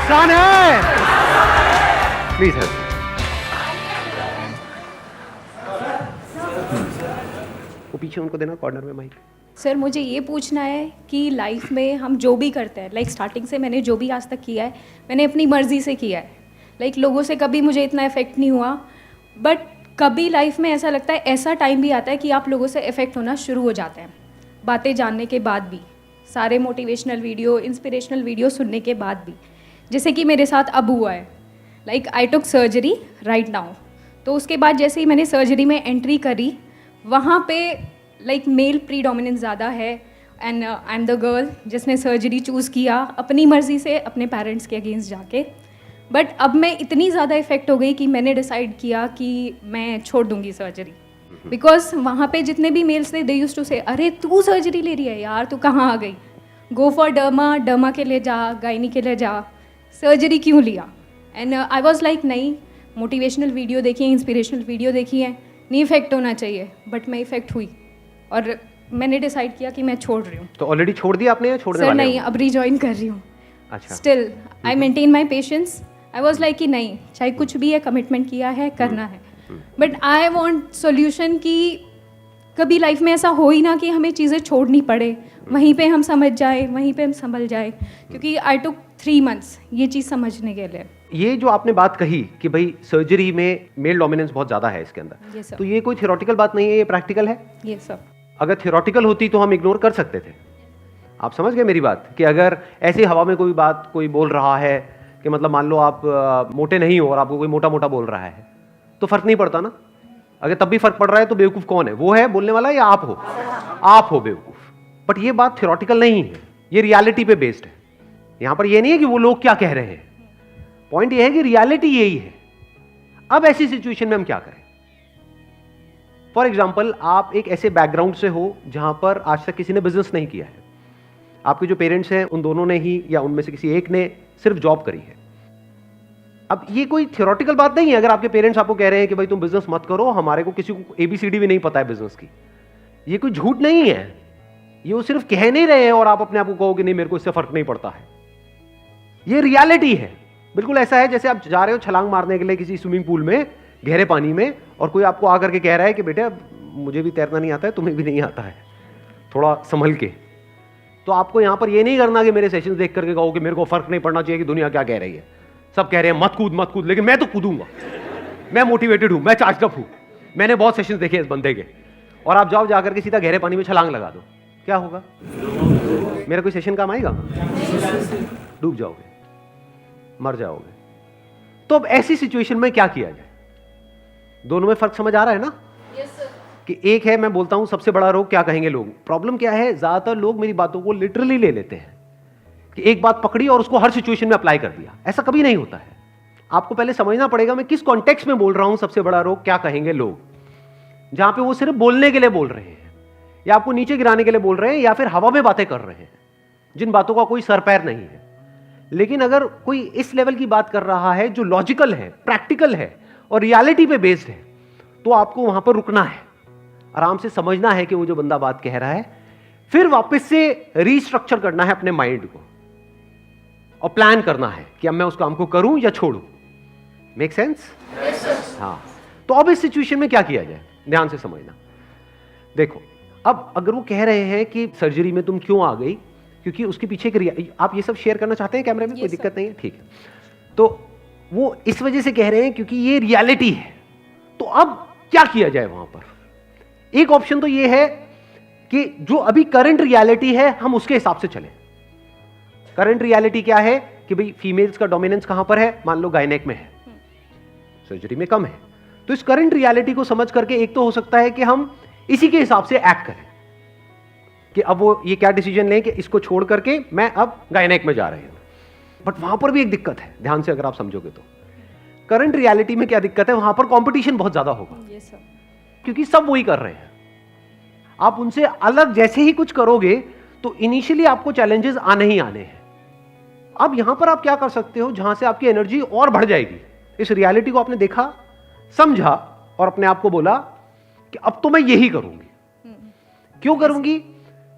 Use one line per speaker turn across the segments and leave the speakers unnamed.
आसान है। Please help. वो पीछे उनको देना कॉर्नर में माइक।
सर मुझे ये पूछना है कि लाइफ में हम जो भी करते हैं, लाइक स्टार्टिंग से मैंने जो भी आज तक किया है मैंने अपनी मर्ज़ी से किया है। लाइक लोगों से कभी मुझे इतना इफेक्ट नहीं हुआ, बट कभी लाइफ में ऐसा लगता है, ऐसा टाइम भी आता है कि आप लोगों से इफेक्ट होना शुरू हो जाते हैं बातें जानने के बाद भी, सारे मोटिवेशनल वीडियो, इंस्पिरेशनल वीडियो सुनने के बाद भी। जैसे कि मेरे साथ अब हुआ है, like I took surgery right now. तो उसके बाद जैसे ही मैंने सर्जरी में एंट्री करी, वहाँ पे लाइक मेल प्रीडोमिनेंस ज़्यादा है and I am the girl जिसने सर्जरी चूज़ किया अपनी मर्ज़ी से, अपने पेरेंट्स के अगेंस्ट जाके। बट अब मैं इतनी ज़्यादा इफ़ेक्ट हो गई कि मैंने डिसाइड किया कि मैं छोड़ दूंगी सर्जरी, बिकॉज वहाँ पे जितने भी मेल्स थे दे यूज्ड टू से, अरे तू सर्जरी ले रही है यार, तू कहाँ आ गई, गो फॉर डर्मा, डर्मा के लिए जा, गायनी के लिए जा, सर्जरी क्यों लिया। एंड आई वॉज लाइक नहीं, मोटिवेशनल वीडियो देखी है, इंस्पिरेशनल वीडियो देखी है, नहीं इफेक्ट होना चाहिए, बट मैं इफेक्ट हुई और मैंने डिसाइड किया कि मैं छोड़ रही हूँ।
तो ऑलरेडी छोड़ दिया आपने या छोड़ने
सर
वाले
नहीं,
हो?
अब रिजॉइन कर रही हूँ।
अच्छा।
Still I maintain my patience. I was like कि नहीं, चाहे कुछ भी है, कमिटमेंट किया है, करना है। बट आई वॉन्ट सोल्यूशन कि कभी लाइफ में ऐसा हो ही ना कि हमें चीज़ें छोड़नी पड़े, वहीं पे हम समझ जाए, वहीं पे हम संभल जाए, क्योंकि आई टुक 3 months ये चीज़ समझने के लिए।
ये जो आपने बात कही कि भाई सर्जरी में मेल डोमिनेंस बहुत ज़्यादा है इसके अंदर,
Yes, sir.
तो ये कोई थियोरेटिकल बात नहीं है, ये प्रैक्टिकल है।
ये सब
अगर थियोरेटिकल होती तो हम इग्नोर कर सकते थे। आप समझ गए मेरी बात, कि अगर ऐसी हवा में कोई बात कोई बोल रहा है कि मतलब मान लो आप मोटे नहीं हो और आपको कोई मोटा मोटा बोल रहा है तो फर्क नहीं पड़ता ना। अगर तब भी फर्क पड़ रहा है तो बेवकूफ़ कौन है, वो है बोलने वाला या आप हो? आप हो बेवकूफ़। बट ये बात थियोरेटिकल नहीं है, ये रियलिटी पे बेस्ड है। यहां पर ये नहीं है कि वो लोग क्या कह रहे हैं, पॉइंट ये है कि रियलिटी यही है। अब ऐसी सिचुएशन में हम क्या करें? फॉर एग्जाम्पल, आप एक ऐसे बैकग्राउंड से हो जहां पर आज तक किसी ने बिजनेस नहीं किया है। आपके जो पेरेंट्स हैं उन दोनों ने ही या उनमें से किसी एक ने सिर्फ जॉब करी है। अब ये कोई थियोरेटिकल बात नहीं है। अगर आपके पेरेंट्स आपको कह रहे हैं कि भाई तुम बिजनेस मत करो, हमारे को किसी को ABCD भी नहीं पता है बिजनेस की, ये कोई झूठ नहीं है, ये वो सिर्फ कह नहीं रहे हैं और आप अपने आप को कहो कि नहीं मेरे को इससे फर्क नहीं पड़ता है। ये रियलिटी है। बिल्कुल ऐसा है जैसे आप जा रहे हो छलांग मारने के लिए किसी स्विमिंग पूल में, गहरे पानी में, और कोई आपको आकर के कह रहा है कि बेटा मुझे भी तैरना नहीं आता है, तुम्हें भी नहीं आता है, थोड़ा संभल के। तो आपको यहां पर ये नहीं करना कि मेरे सेशंस देख करके कहो कि मेरे को फर्क नहीं पड़ना चाहिए कि दुनिया क्या कह रही है। सब कह रहे हैं मत कूद मत कूद, लेकिन मैं तो कूदूंगा, मैं मोटिवेटेड हूं, मैं चार्ज अप हूं, मैंने बहुत सेशंस देखे इस बंदे के। और आप जाओ जाकर के सीधा गहरे पानी में छलांग लगा दो, क्या होगा? मेरा कोई सेशन काम आएगा? डूब जाओगे, मर जाओगे। तो अब ऐसी सिचुएशन में क्या किया जाए? दोनों में फर्क समझ आ रहा है ना? कि एक है, मैं बोलता हूं सबसे बड़ा रोग क्या कहेंगे लोग। प्रॉब्लम क्या है, ज्यादातर लोग मेरी बातों को लिटरली ले लेते हैं कि एक बात पकड़ी और उसको हर सिचुएशन में अप्लाई कर दिया। ऐसा कभी नहीं होता है। आपको पहले समझना पड़ेगा मैं किस कॉन्टेक्स्ट में बोल रहा हूं। सबसे बड़ा रोग क्या कहेंगे लोग, जहां पे वो सिर्फ बोलने के लिए बोल रहे हैं या आपको नीचे गिराने के लिए बोल रहे हैं या फिर हवा में बातें कर रहे हैं, जिन बातों का कोई सर पैर नहीं है। लेकिन अगर कोई इस लेवल की बात कर रहा है जो लॉजिकल है, प्रैक्टिकल है और रियलिटी पे बेस्ड है, तो आपको वहां पर रुकना है, आराम से समझना है कि वो जो बंदा बात कह रहा है, फिर वापस से रीस्ट्रक्चर करना है अपने माइंड को और प्लान करना है कि अब मैं उस काम को करूं या छोड़ूं। Make sense? हाँ। तो अब इस सिचुएशन में क्या किया जाए, ध्यान से समझना। देखो, अब अगर वो कह रहे हैं कि सर्जरी में तुम क्यों आ गई, क्योंकि उसके पीछे आप ये सब शेयर करना चाहते हैं कैमरे में? कोई दिक्कत नहीं है, ठीक है। तो वो इस वजह से कह रहे हैं क्योंकि ये रियलिटी है। तो अब क्या किया जाए वहां पर? एक ऑप्शन तो ये है कि जो अभी करंट रियलिटी है हम उसके हिसाब से चलें। करंट रियलिटी क्या है कि भाई फीमेल्स का डोमिनेंस कहां पर है, मान लो गायनेक में है, सर्जरी में कम है। तो इस करंट रियलिटी को समझ करके एक तो हो सकता है कि हम इसी के हिसाब से एक्ट करें कि अब वो ये क्या डिसीजन लें कि इसको छोड़ करके मैं अब गायनेक में जा रही हूं। बट वहां पर भी एक दिक्कत है, ध्यान से अगर आप समझोगे तो। करंट रियलिटी में क्या दिक्कत है, वहां पर कंपटीशन बहुत ज्यादा होगा। क्योंकि सब वही कर रहे हैं। आप उनसे अलग जैसे ही कुछ करोगे तो इनिशियली आपको चैलेंजेस आने ही आने हैं। अब यहां पर आप क्या कर सकते हो, जहां से आपकी एनर्जी और बढ़ जाएगी। इस रियलिटी को आपने देखा, समझा और अपने आप को बोला कि अब तो मैं यही करूंगी। क्यों करूंगी?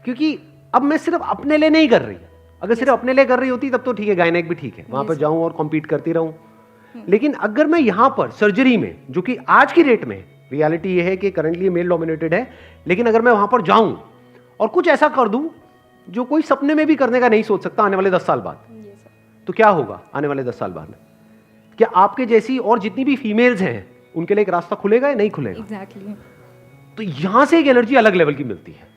क्योंकि अब मैं सिर्फ अपने लिए नहीं कर रही, अगर सिर्फ अपने लिए कर रही होती तब तो ठीक है, गायनेक भी ठीक है, वहां पर जाऊं और कॉम्पीट करती रहूं। लेकिन अगर मैं यहां पर सर्जरी में, जो कि आज की डेट में रियलिटी ये है कि करंटली मेल डोमिनेटेड है, लेकिन अगर मैं वहां पर जाऊं और कुछ ऐसा कर दूं जो कोई सपने में भी करने का नहीं सोच सकता आने वाले 10 साल बाद, तो क्या होगा आने वाले 10 साल बाद? क्या आपके जैसी और जितनी भी फीमेल्स हैं उनके लिए एक रास्ता खुलेगा या नहीं खुलेगा?
एग्जैक्टली।
तो यहां से एक एनर्जी अलग लेवल की मिलती है।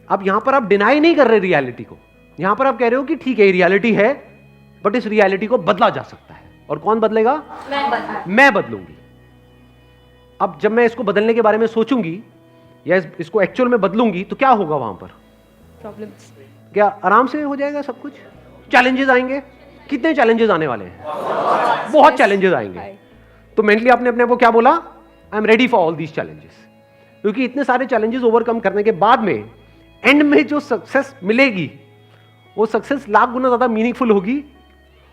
अब यहां पर आप डिनाई नहीं कर रहे रियलिटी को, यहां पर आप कह रहे हो कि ठीक है रियलिटी है, बट इस रियलिटी को बदला जा सकता है। और कौन बदलेगा? मैं बदलूंगी। अब जब मैं इसको बदलने के बारे में सोचूंगी या इसको एक्चुअल में बदलूंगी तो क्या होगा वहां पर?
प्रॉब्लम्स।
क्या आराम से हो जाएगा सब कुछ? चैलेंजेस आएंगे? कितने चैलेंजेस आने वाले हैं? बहुत चैलेंजेस आएंगे। तो मेंटली आपने अपने को क्या बोला? I am ready for all these challenges. क्योंकि इतने सारे चैलेंजेस ओवरकम करने के बाद में एंड में जो सक्सेस मिलेगी वो सक्सेस लाख गुना ज्यादा मीनिंगफुल होगी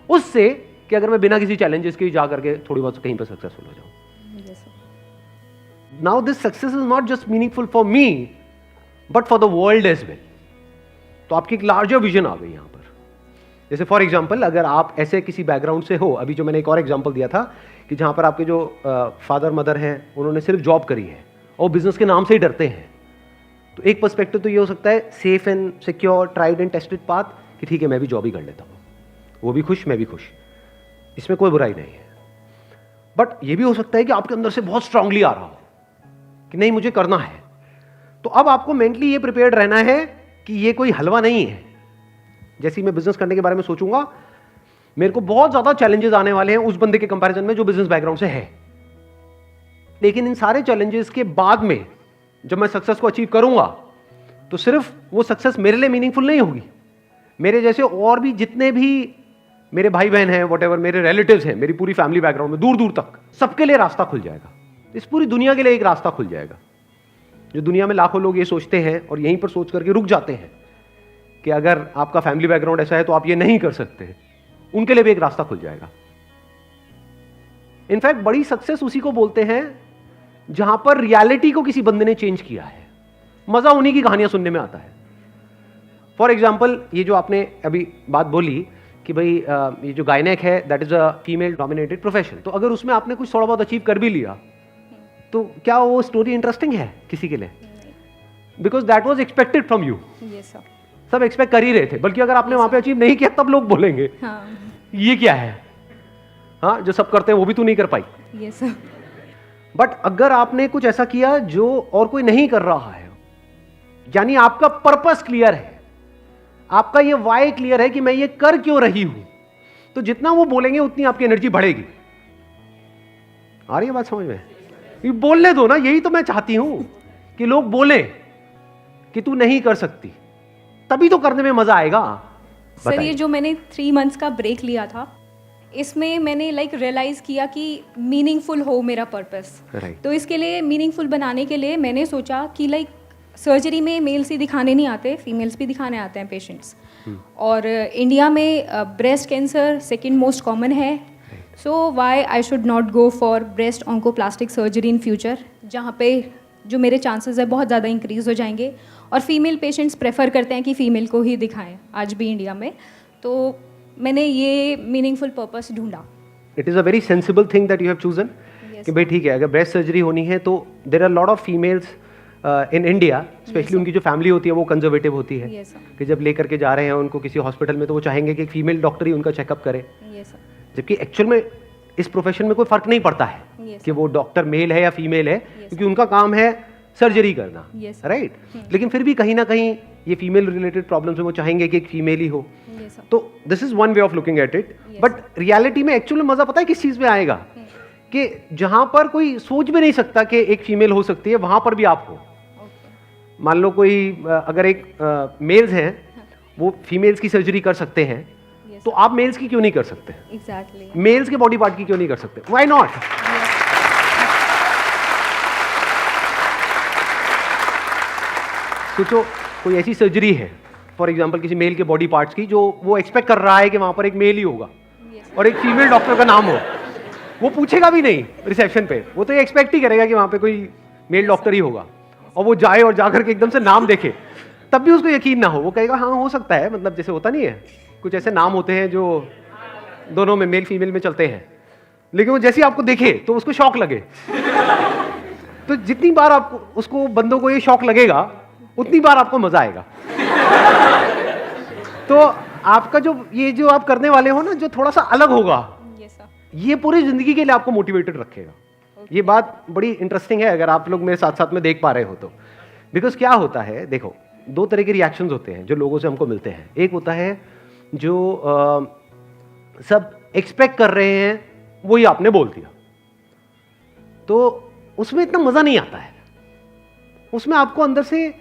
उससे कि अगर मैं बिना किसी चैलेंजेस के जा करके थोड़ी बहुत कहीं पर सक्सेसफुल हो जाऊं। Now this success is not just meaningful for me but for the world as well. तो आपकी एक लार्जर विजन आ गई यहां पर। जैसे फॉर एग्जाम्पल अगर आप ऐसे किसी बैकग्राउंड से हो, अभी जो मैंने एक और एग्जाम्पल दिया था कि जहां पर आपके जो फादर मदर हैं उन्होंने सिर्फ जॉब करी है और बिजनेस के नाम से ही डरते हैं, तो एक पर्सपेक्टिव तो ये हो सकता है safe and secure tried and tested path कि ठीक है मैं भी जॉब ही कर लेता हूं, वो भी खुश मैं भी खुश, इसमें कोई बुराई नहीं है। बट ये भी हो सकता है कि आपके अंदर से बहुत स्ट्रांगली आ रहा हो कि नहीं मुझे करना है। तो अब आपको मेंटली ये प्रिपेयर्ड रहना है कि ये कोई हलवा नहीं है। जैसे ही मैं बिजनेस करने के बारे में सोचूंगा मेरे को बहुत ज्यादा चैलेंजेस आने वाले हैं उस बंदे के कंपैरिजन में जो बिजनेस बैकग्राउंड से है। लेकिन इन सारे चैलेंजेस के बाद में जब मैं सक्सेस को अचीव करूंगा तो सिर्फ वो सक्सेस मेरे लिए मीनिंगफुल नहीं होगी, मेरे जैसे और भी जितने भी मेरे भाई बहन हैं, वॉट एवर मेरे रिलेटिव्स हैं, मेरी पूरी फैमिली बैकग्राउंड में दूर दूर तक सबके लिए रास्ता खुल जाएगा। इस पूरी दुनिया के लिए एक रास्ता खुल जाएगा। जो दुनिया में लाखों लोग ये सोचते हैं और यहीं पर सोच करके रुक जाते हैं कि अगर आपका फैमिली बैकग्राउंड ऐसा है तो आप ये नहीं कर सकते, उनके लिए भी एक रास्ता खुल जाएगा। इनफैक्ट बड़ी सक्सेस उसी को बोलते हैं जहां पर रियलिटी को किसी बंदे ने चेंज किया है। मजा उन्हीं की कहानियां सुनने में आता है। फॉर एग्जाम्पल ये जो आपने अभी बात बोली कि भाई ये जो गायनेक है that is a female dominated profession, तो अगर उसमें आपने कुछ थोड़ा बहुत अचीव कर भी लिया तो क्या वो स्टोरी इंटरेस्टिंग है किसी के लिए? Because that was expected from you. सब एक्सपेक्ट कर ही रहे थे, बल्कि अगर आपने वहां पे अचीव नहीं किया तब लोग बोलेंगे ये क्या है, हाँ जो सब करते हैं वो भी तू नहीं कर पाई। बट अगर आपने कुछ ऐसा किया जो और कोई नहीं कर रहा है, यानी आपका पर्पस क्लियर है, आपका ये वाई क्लियर है कि मैं ये कर क्यों रही हूं, तो जितना वो बोलेंगे उतनी आपकी एनर्जी बढ़ेगी। आ रही है बात समझ में? ये बोलने दो ना, यही तो मैं चाहती हूं कि लोग बोले कि तू नहीं कर सकती, तभी तो करने में मजा आएगा।
सर ये जो मैंने 3 मंथ्स का ब्रेक लिया था इसमें मैंने रियलाइज़ किया कि मीनिंगफुल हो मेरा पर्पस। तो इसके लिए मीनिंगफुल बनाने के लिए मैंने सोचा कि सर्जरी में मेल्स ही दिखाने नहीं आते, फीमेल्स भी दिखाने आते हैं पेशेंट्स। और इंडिया में breast cancer second most common है, so why I should not go for breast oncoplastic surgery in future, जहाँ पे जो मेरे चांसेस है बहुत ज़्यादा इंक्रीज हो जाएंगे। और फीमेल पेशेंट्स प्रेफर करते हैं कि फ़ीमेल को ही दिखाएं आज भी इंडिया में। तो मैंने ये मीनिंगफुल पर्पस ढूंढा।
It is a very sensible thing that you have chosen कि भाई ठीक है अगर ब्रेस्ट सर्जरी होनी है तो there are lot of females in India, specially उनकी जो फैमिली होती है वो कंजर्वेटिव होती है। कि जब लेकर के जा रहे हैं उनको किसी हॉस्पिटल में तो वो चाहेंगे कि एक फीमेल डॉक्टर ही उनका चेकअप करे। जबकि एक्चुअल में इस प्रोफेशन में कोई फर्क नहीं पड़ता है कि वो डॉक्टर मेल है या फीमेल है, क्योंकि उनका काम है सर्जरी करना, राइट? लेकिन फिर भी कहीं ना कहीं ये फीमेल रिलेटेड प्रॉब्लम्स में वो चाहेंगे कि एक फीमेल ही हो। तो this is one way of looking at it. But reality में एक्चुअली मजा पता है किस चीज में आएगा कि जहां पर कोई सोच भी नहीं सकता कि एक फीमेल हो सकती है, वहां पर भी आप हो। मान लो कोई अगर एक मेल्स हैं वो फीमेल्स की सर्जरी कर सकते हैं, तो आप मेल्स की क्यों नहीं कर सकते?
एग्जैक्टली।
मेल्स के बॉडी पार्ट की क्यों नहीं कर सकते? Why not? सोचो कोई ऐसी सर्जरी है फॉर एग्जांपल किसी मेल के बॉडी पार्ट्स की जो वो एक्सपेक्ट कर रहा है कि वहां पर एक मेल ही होगा और एक फीमेल डॉक्टर का नाम हो, वो पूछेगा भी नहीं रिसेप्शन पे, वो तो ये एक्सपेक्ट ही करेगा कि वहां पे कोई मेल डॉक्टर ही होगा। और वो जाए और जाकर के एकदम से नाम देखे तब भी उसको यकीन ना हो, वो कहेगा हाँ हो सकता है, मतलब जैसे होता नहीं है, कुछ ऐसे नाम होते हैं जो दोनों में मेल फीमेल में चलते हैं, लेकिन वो जैसे ही आपको देखे तो उसको शौक लगे। तो जितनी बार आपको उसको बंदों को ये शौक लगेगा उतनी बार आपको मजा आएगा। तो आपका जो आप करने वाले हो ना, जो थोड़ा सा अलग होगा, ये पूरी जिंदगी के लिए आपको मोटिवेटेड रखेगा। ये बात बड़ी इंटरेस्टिंग है अगर आप लोग मेरे साथ साथ में देख पा रहे हो तो। बिकॉज क्या होता है, देखो दो तरह के रिएक्शंस होते हैं जो लोगों से हमको मिलते हैं। एक होता है जो सब एक्सपेक्ट कर रहे हैं वही आपने बोल दिया, तो उसमें इतना मजा नहीं आता है। उसमें आपको अंदर से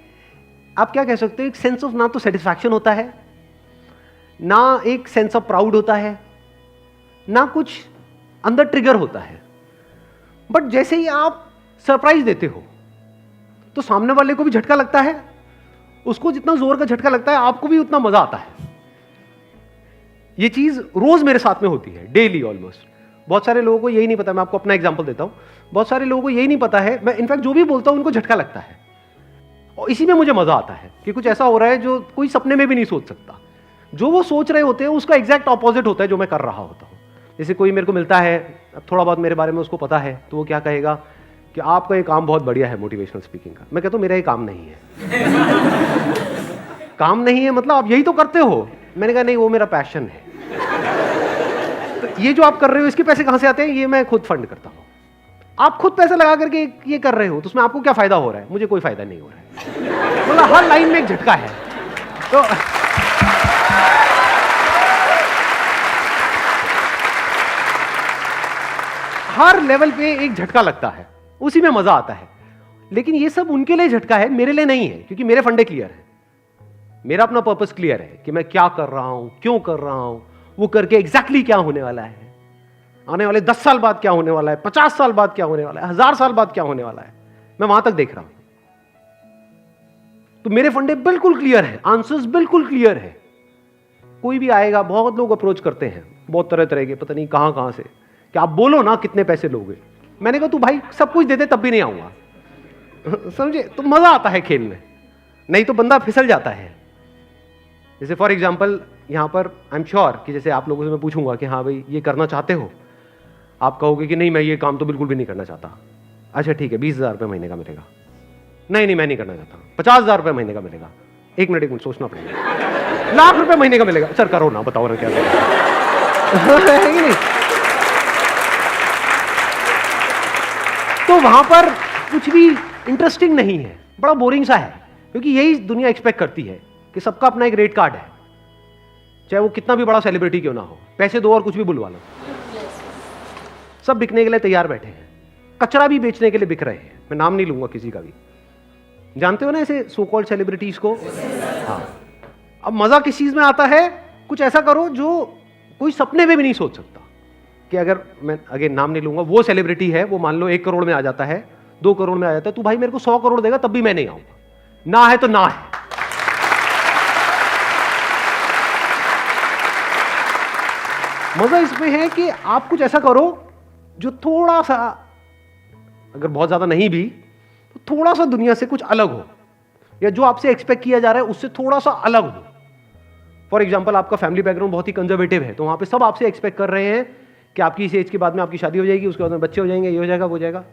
आप क्या कह सकते हो, एक सेंस ऑफ ना तो सेटिस्फैक्शन होता है, ना एक सेंस ऑफ प्राउड होता है, ना कुछ अंदर ट्रिगर होता है। बट जैसे ही आप सरप्राइज देते हो तो सामने वाले को भी झटका लगता है, उसको जितना जोर का झटका लगता है आपको भी उतना मजा आता है। ये चीज रोज मेरे साथ में होती है, डेली ऑलमोस्ट। बहुत सारे लोगों को यही नहीं पता, मैं आपको अपना एग्जांपल देता हूं, बहुत सारे लोगों को यही नहीं पता है, मैं इनफैक्ट जो भी बोलता हूं उनको झटका लगता है, और इसी में मुझे मजा आता है कि कुछ ऐसा हो रहा है जो कोई सपने में भी नहीं सोच सकता। जो वो सोच रहे होते हैं उसका एग्जैक्ट ऑपोजिट होता है जो मैं कर रहा होता हूं। जैसे कोई मेरे को मिलता है, अब थोड़ा बहुत मेरे बारे में उसको पता है, तो वो क्या कहेगा कि आपका ये काम बहुत बढ़िया है मोटिवेशनल स्पीकिंग का। मैं कहता हूं मेरा ये काम नहीं है। काम नहीं है मतलब आप यही तो करते हो। मैंने कहा नहीं, वो मेरा पैशन है। तो ये जो आप कर रहे हो इसके पैसे कहां से आते हैं, ये मैं खुद फंड करता हूं। आप खुद पैसे लगा करके ये कर रहे हो, तो उसमें आपको क्या फायदा हो रहा है? मुझे कोई फायदा नहीं हो रहा है। मतलब हर लाइन में एक झटका है। तो हर लेवल पे एक झटका लगता है, उसी में मजा आता है। लेकिन ये सब उनके लिए झटका है, मेरे लिए नहीं है, क्योंकि मेरे फंडे क्लियर है, मेरा अपना पर्पस क्लियर है कि मैं क्या कर रहा हूं, क्यों कर रहा हूं, वो करके एग्जैक्टली क्या होने वाला है, आने वाले 10 साल बाद क्या होने वाला है, 50 साल बाद क्या होने वाला है, 1000 साल बाद क्या होने वाला है, मैं वहां तक देख रहा हूं। तो मेरे फंडे बिल्कुल क्लियर है, आंसर्स बिल्कुल क्लियर है। कोई भी आएगा, बहुत लोग अप्रोच करते हैं, बहुत तरह तरह के, पता नहीं कहां कहां से, कि आप बोलो ना कितने पैसे लोगे। मैंने कहा तू भाई सब कुछ दे दे तब भी नहीं आऊंगा। समझे? तो मजा आता है खेल में, नहीं तो बंदा फिसल जाता है। जैसे फॉर एग्जाम्पल यहां पर आई एम श्योर कि जैसे आप लोगों से मैं पूछूंगा कि हाँ भाई ये करना चाहते हो, आप कहोगे कि नहीं मैं ये काम तो बिल्कुल भी नहीं करना चाहता। अच्छा ठीक है, 20,000 रुपये महीने का मिलेगा। नहीं मैं नहीं करना चाहता। 50,000 रुपये महीने का मिलेगा। एक मिनट सोचना पड़ेगा। 1,00,000 रुपये महीने का मिलेगा। सर करो ना, बताओ ना क्या करें। नहीं तो वहां पर कुछ भी इंटरेस्टिंग नहीं है, बड़ा बोरिंग सा है, क्योंकि यही दुनिया एक्सपेक्ट करती है कि सबका अपना एक रेट कार्ड है, चाहे वो कितना भी बड़ा सेलिब्रिटी क्यों ना हो, पैसे दो और कुछ भी बुलवा लो। सब बिकने के लिए तैयार बैठे हैं, कचरा भी बेचने के लिए बिक रहे हैं। मैं नाम नहीं लूंगा किसी का भी, जानते हो ना ऐसे सो कॉल्ड सेलिब्रिटीज को। हाँ, अब मजा किस चीज में आता है, कुछ ऐसा करो जो कोई सपने में भी नहीं सोच सकता। कि अगर मैं अगेन नाम नहीं लूंगा, वो सेलिब्रिटी है, वो मान लो 1 करोड़ में आ जाता है, 2 करोड़ में आ जाता है, तू भाई मेरे को 100 करोड़ देगा तब भी मैं नहीं आऊंगा। ना है तो ना है। मजा इसमें है कि आप कुछ ऐसा करो जो थोड़ा सा, अगर बहुत ज्यादा नहीं भी तो थोड़ा सा दुनिया से कुछ अलग हो, या जो आपसे एक्सपेक्ट किया जा रहा है उससे थोड़ा सा अलग हो। फॉर एग्जाम्पल आपका फैमिली बैकग्राउंड बहुत ही कंजर्वेटिव है, तो वहां पे सब आपसे एक्सपेक्ट कर रहे हैं कि आपकी इस एज के बाद में आपकी शादी हो जाएगी, उसके बाद में बच्चे हो जाएंगे, ये हो जाएगा वो हो जाएगा।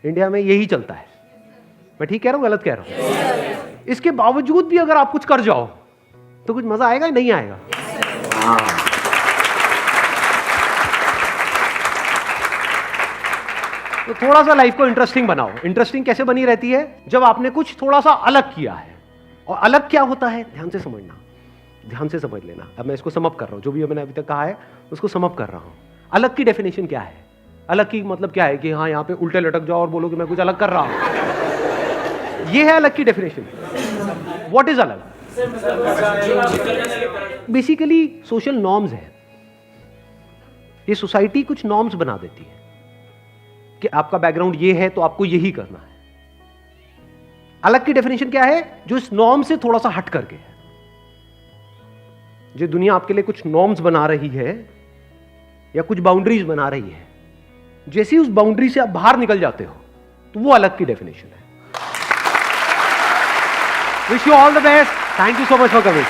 इंडिया में यही चलता है। मैं ठीक कह रहा हूं गलत कह रहा हूं? इसके बावजूद भी अगर आप कुछ कर जाओ तो कुछ मजा आएगा, नहीं आएगा? तो थोड़ा सा लाइफ को इंटरेस्टिंग बनाओ। इंटरेस्टिंग कैसे बनी रहती है? जब आपने कुछ थोड़ा सा अलग किया है। और अलग क्या होता है, ध्यान से समझना, ध्यान से समझ लेना। अब मैं इसको समअप कर रहा हूं, जो भी मैंने अभी तक कहा है उसको समअप कर रहा हूं। अलग की डेफिनेशन क्या है? अलग की मतलब क्या है कि हाँ यहां पे उल्टे लटक जाओ और बोलो कि मैं कुछ अलग कर रहा हूं। ये है अलग की डेफिनेशन। व्हाट इज अलग? बेसिकली सोशल नॉर्म्स है। ये सोसाइटी कुछ नॉर्म्स बना देती है कि आपका बैकग्राउंड ये है तो आपको यही करना है। अलग की डेफिनेशन क्या है? जो इस नॉर्म से थोड़ा सा हट करके है। जो दुनिया आपके लिए कुछ नॉर्म्स बना रही है या कुछ बाउंड्रीज बना रही है, जैसे ही उस बाउंड्री से आप बाहर निकल जाते हो तो वो अलग की डेफिनेशन है। Wish you all the best, thank you so much for coming.